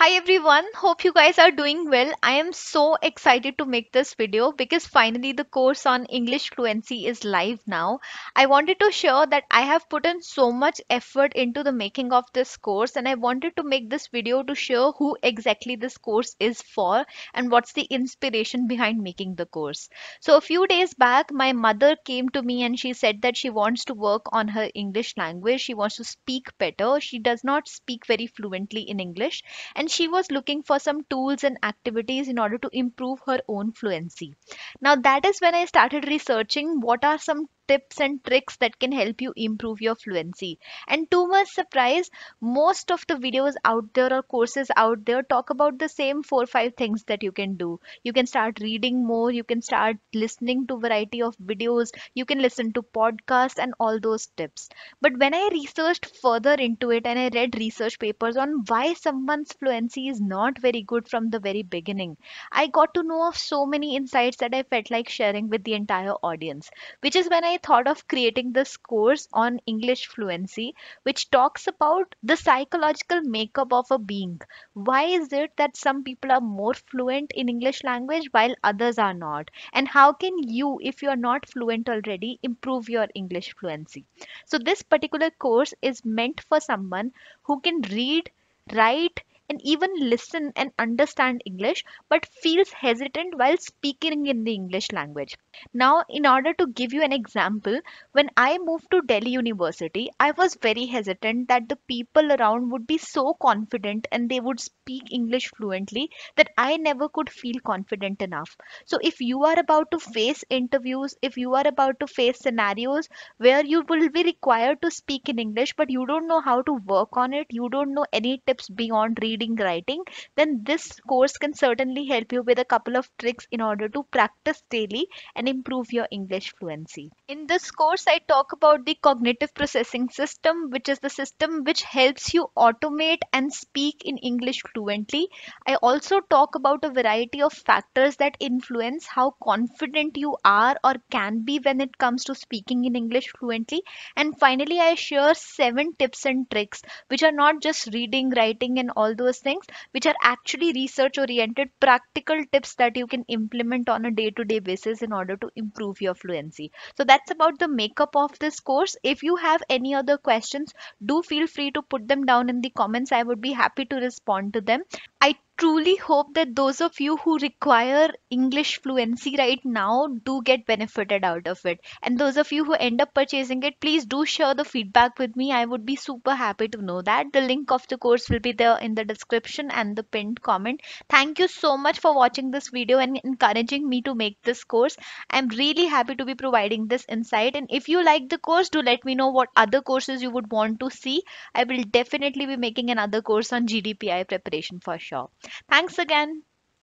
Hi everyone, hope you guys are doing well. I am so excited to make this video because finally the course on English fluency is live now. I wanted to share that I have put in so much effort into the making of this course, and I wanted to make this video to share who exactly this course is for and what's the inspiration behind making the course. So a few days back my mother came to me and she said that she wants to work on her English language. She wants to speak better. She does not speak very fluently in English and she was looking for some tools and activities in order to improve her own fluency. Now, that is when I started researching what are some tips and tricks that can help you improve your fluency. And to my surprise, most of the videos out there or courses out there talk about the same 4 or 5 things that you can do. You can start reading more, you can start listening to variety of videos, you can listen to podcasts and all those tips. But when I researched further into it and I read research papers on why someone's fluency is not very good from the very beginning, I got to know of so many insights that I felt like sharing with the entire audience. Which is when I thought of creating this course on English fluency, which talks about the psychological makeup of a being. Why is it that some people are more fluent in English language while others are not? And how can you, if you are not fluent already, improve your English fluency? So, this particular course is meant for someone who can read, write, and even listen and understand English but feels hesitant while speaking in the English language. Now, in order to give you an example, when I moved to Delhi University, I was very hesitant that the people around would be so confident and they would speak English fluently that I never could feel confident enough. So, if you are about to face interviews, if you are about to face scenarios where you will be required to speak in English, but you don't know how to work on it, you don't know any tips beyond reading, writing, then this course can certainly help you with a couple of tricks in order to practice daily and improve your English fluency. In this course, I talk about the cognitive processing system, which is the system which helps you automate and speak in English fluently. I also talk about a variety of factors that influence how confident you are or can be when it comes to speaking in English fluently. And finally, I share 7 tips and tricks, which are not just reading, writing, and all those things, which are actually research oriented, practical tips that you can implement on a day to day basis in order to improve your fluency. So that's about the makeup of this course. If you have any other questions, do feel free to put them down in the comments. I would be happy to respond to them. I truly hope that those of you who require English fluency right now do get benefited out of it. And those of you who end up purchasing it, please do share the feedback with me. I would be super happy to know that. The link of the course will be there in the description and the pinned comment. Thank you so much for watching this video and encouraging me to make this course. I'm really happy to be providing this insight. And if you like the course, do let me know what other courses you would want to see. I will definitely be making another course on GDPI preparation for sure. Thanks again.